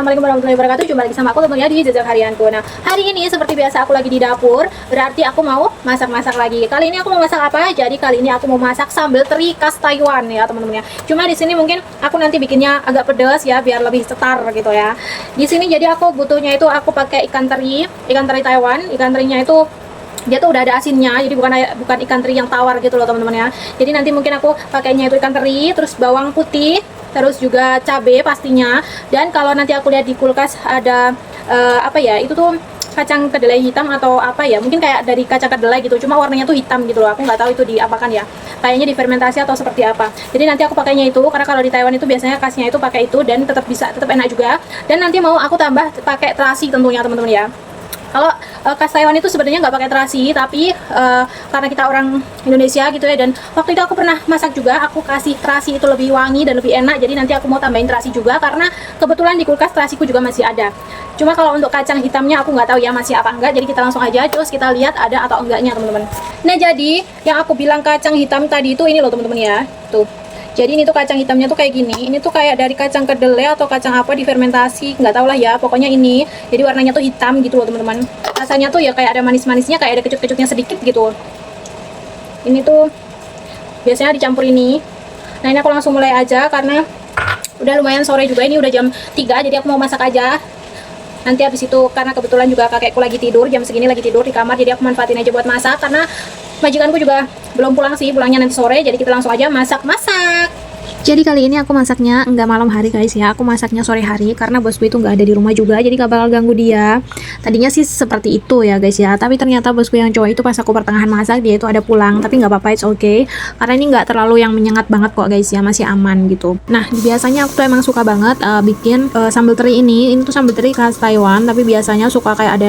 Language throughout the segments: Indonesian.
Assalamualaikum warahmatullahi wabarakatuh. Jumpa lagi sama aku tentunya di jejak harianku. Nah, hari ini seperti biasa aku lagi di dapur. Berarti aku mau masak-masak lagi. Kali ini aku mau masak apa? Jadi kali ini aku mau masak sambal teri khas Taiwan ya teman-teman ya. Cuma di sini mungkin aku nanti bikinnya agak pedas ya biar lebih cetar gitu ya. Di sini jadi aku butuhnya itu aku pakai ikan teri Taiwan. Ikan terinya itu dia tuh udah ada asinnya, jadi bukan ikan teri yang tawar gitu loh teman-teman ya. Jadi nanti mungkin aku pakainya itu ikan teri, terus bawang putih, terus juga cabai pastinya. Dan kalau nanti aku lihat di kulkas ada apa ya, itu tuh kacang kedelai hitam atau apa ya, mungkin kayak dari kacang kedelai gitu, cuma warnanya tuh hitam gitu loh. Aku nggak tahu itu diapakan ya, kayaknya difermentasi atau seperti apa. Jadi nanti aku pakainya itu, karena kalau di Taiwan itu biasanya khasnya itu pakai itu dan tetap enak juga. Dan nanti mau aku tambah pakai terasi tentunya teman-teman ya. Kalau khas Taiwan itu sebenarnya nggak pakai terasi, tapi karena kita orang Indonesia gitu ya, dan waktu itu aku pernah masak juga, aku kasih terasi itu lebih wangi dan lebih enak. Jadi nanti aku mau tambahin terasi juga, karena kebetulan di kulkas terasiku juga masih ada. Cuma kalau untuk kacang hitamnya aku nggak tahu ya masih apa enggak, jadi kita langsung aja terus kita lihat ada atau enggaknya teman-teman. Nah jadi yang aku bilang kacang hitam tadi itu ini loh teman-teman ya, tuh. Jadi ini tuh kacang hitamnya tuh kayak gini. Ini tuh kayak dari kacang kedelai atau kacang apa difermentasi, nggak tahu lah ya. Pokoknya ini. Jadi warnanya tuh hitam gitu loh teman-teman. Rasanya tuh ya kayak ada manis-manisnya, kayak ada kecut-kecutnya sedikit gitu. Ini tuh biasanya dicampur ini. Nah ini aku langsung mulai aja karena udah lumayan sore juga. Ini udah jam 3, jadi aku mau masak aja. Nanti habis itu karena kebetulan juga kakekku lagi tidur, jam segini lagi tidur di kamar, jadi aku manfaatin aja buat masak karena majikanku juga belum pulang sih, pulangnya nanti sore, jadi kita langsung aja masak-masak. Jadi kali ini aku masaknya nggak malam hari guys ya, aku masaknya sore hari karena bosku itu nggak ada di rumah juga, jadi nggak bakal ganggu dia. Tadinya sih seperti itu ya guys ya, tapi ternyata bosku yang cowok itu pas aku pertengahan masak dia itu ada pulang, tapi nggak apa-apa, it's okay, karena ini nggak terlalu yang menyengat banget kok guys ya, masih aman gitu. Nah biasanya aku tuh emang suka banget bikin sambal teri ini tuh sambal teri khas Taiwan, tapi biasanya suka kayak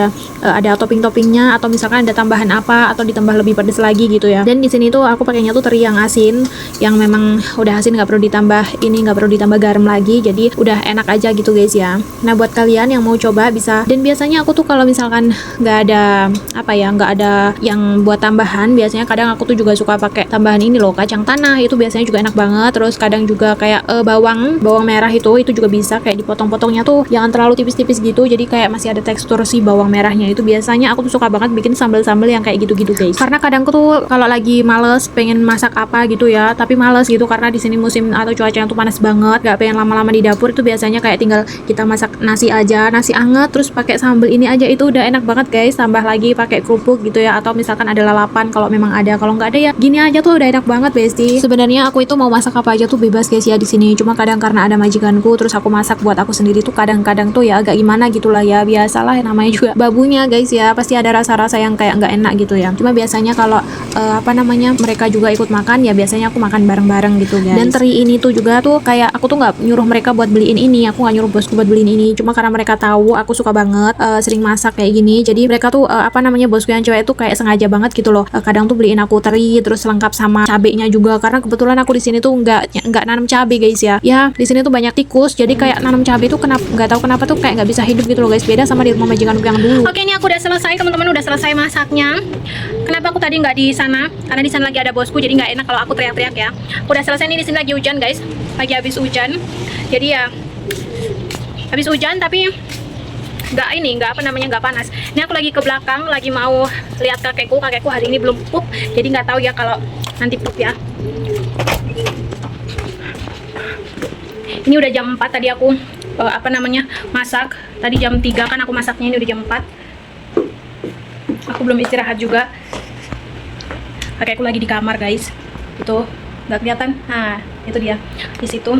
ada topping-toppingnya atau misalkan ada tambahan apa atau ditambah lebih pedas lagi gitu ya. Dan di sini tuh aku pakainya tuh teri yang asin, yang memang udah asin, nggak perlu ditambah ini, nggak perlu ditambah garam lagi, jadi udah enak aja gitu guys ya. Nah buat kalian yang mau coba bisa. Dan biasanya aku tuh kalau misalkan nggak ada apa ya, nggak ada yang buat tambahan, biasanya kadang aku tuh juga suka pakai tambahan ini loh, kacang tanah, itu biasanya juga enak banget. Terus kadang juga kayak bawang merah itu juga bisa kayak dipotong-potongnya tuh jangan terlalu tipis-tipis gitu, jadi kayak masih ada tekstur si bawang merahnya. Itu biasanya aku tuh suka banget bikin sambal-sambal yang kayak gitu-gitu guys, karena kadang aku tuh kalau lagi males pengen masak apa gitu ya, tapi males gitu karena di sini musim atau cuaca yang tuh panas banget, gak pengen lama-lama di dapur, itu biasanya kayak tinggal kita masak nasi aja, nasi anget, terus pakai sambal ini aja, itu udah enak banget guys. Tambah lagi pakai kerupuk gitu ya, atau misalkan ada lalapan kalau memang ada, kalau nggak ada ya gini aja tuh udah enak banget besti. Sebenarnya aku itu mau masak apa aja tuh bebas guys ya di sini, cuma kadang karena ada majikanku terus aku masak buat aku sendiri tuh kadang-kadang tuh ya agak gimana gitulah ya, biasalah namanya juga babunya guys ya, pasti ada rasa-rasa yang kayak nggak enak gitu ya. Cuma biasanya kalau apa namanya mereka juga ikut makan ya, biasanya aku makan bareng-bareng gitu guys. Dan teri ini tuh juga tuh kayak aku tuh nggak nyuruh mereka buat beliin ini, aku nggak nyuruh bosku buat beliin ini, cuma karena mereka tahu aku suka banget sering masak kayak gini, jadi mereka tuh apa namanya bosku yang cewek tuh kayak sengaja banget gitu loh, kadang tuh beliin aku teri terus lengkap sama cabenya juga, karena kebetulan aku di sini tuh nggak nanam cabe guys ya. Ya di sini tuh banyak tikus, jadi kayak nanam cabe tuh nggak tahu kenapa tuh kayak nggak bisa hidup gitu loh guys, beda sama di rumah majikanku yang dulu. Oke, ini aku udah selesai teman-teman, udah selesai masaknya. Kenapa aku tadi nggak di sana? Karena di sana lagi ada bosku, jadi nggak enak kalau aku teriak-teriak ya. Udah selesai nih, di sini lagi hujan guys, lagi habis hujan, jadi ya habis hujan tapi nggak apa namanya nggak panas. Ini aku lagi ke belakang lagi mau lihat kakekku hari ini belum pup, jadi nggak tahu ya kalau nanti pup ya. Ini udah jam 4 tadi aku apa namanya masak, tadi jam 3 kan aku masaknya, ini udah jam 4, aku belum istirahat juga. Kakekku lagi di kamar guys, itu nggak kelihatan, nah itu dia di situ.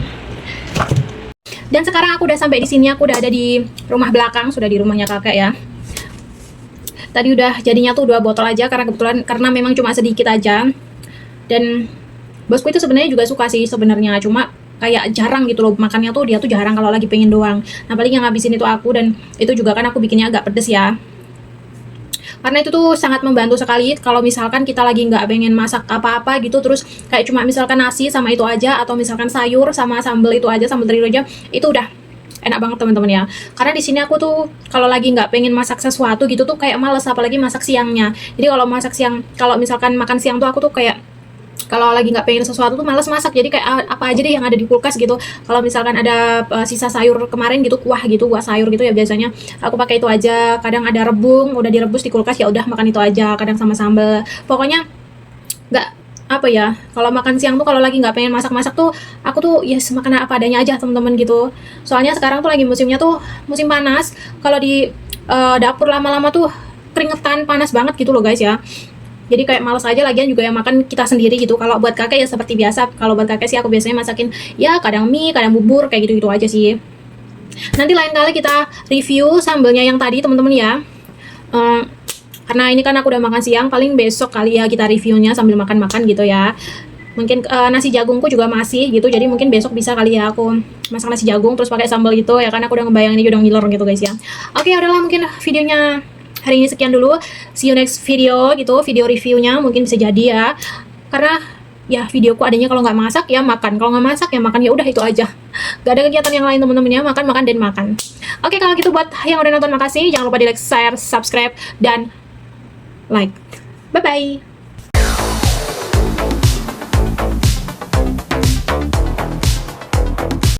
Dan sekarang aku udah sampai di sini, aku udah ada di rumah belakang, sudah di rumahnya kakek ya. Tadi udah jadinya tuh 2 botol aja karena memang cuma sedikit aja. Dan bosku itu sebenarnya juga suka sih sebenarnya, cuma kayak jarang gitu loh makannya tuh, dia tuh jarang kalau lagi pengen doang. Nah paling yang ngabisin itu aku, dan itu juga kan aku bikinnya agak pedes ya. Karena itu tuh sangat membantu sekali kalau misalkan kita lagi nggak pengen masak apa-apa gitu, terus kayak cuma misalkan nasi sama itu aja, atau misalkan sayur sama sambal itu aja, sambal teri aja, itu udah enak banget teman-teman ya. Karena di sini aku tuh kalau lagi nggak pengen masak sesuatu gitu tuh kayak males, apalagi masak siangnya. Jadi kalau masak siang, kalau misalkan makan siang tuh aku tuh kayak kalau lagi nggak pengen sesuatu tuh malas masak, jadi kayak apa aja deh yang ada di kulkas gitu. Kalau misalkan ada sisa sayur kemarin gitu, kuah sayur gitu ya, biasanya aku pakai itu aja. Kadang ada rebung udah direbus di kulkas, ya udah makan itu aja, kadang sama sambal. Pokoknya nggak apa ya, kalau makan siang tuh kalau lagi nggak pengen masak-masak tuh aku tuh ya makan apa adanya aja teman-teman gitu. Soalnya sekarang tuh lagi musimnya tuh musim panas, kalau di dapur lama-lama tuh keringetan, panas banget gitu loh guys ya. Jadi kayak males aja, lagian juga yang makan kita sendiri gitu. Kalau buat kakek ya seperti biasa. Kalau buat kakek sih aku biasanya masakin ya kadang mie, kadang bubur, kayak gitu-gitu aja sih. Nanti lain kali kita review sambelnya yang tadi teman-teman ya. Karena ini kan aku udah makan siang, paling besok kali ya kita reviewnya sambil makan-makan gitu ya. Mungkin nasi jagungku juga masih gitu, jadi mungkin besok bisa kali ya aku masak nasi jagung terus pakai sambal gitu ya, kan aku udah ngebayangin ini udah ngiler gitu guys ya. Oke, udahlah, mungkin videonya hari ini sekian dulu. See you next video gitu, video reviewnya mungkin bisa jadi ya. Karena ya videoku adanya kalau nggak masak ya makan, kalau nggak masak ya makan, ya udah itu aja. Gak ada kegiatan yang lain teman-teman ya, makan makan dan makan. Oke, kalau gitu buat yang udah nonton makasih, jangan lupa di like, share, subscribe dan like. Bye bye.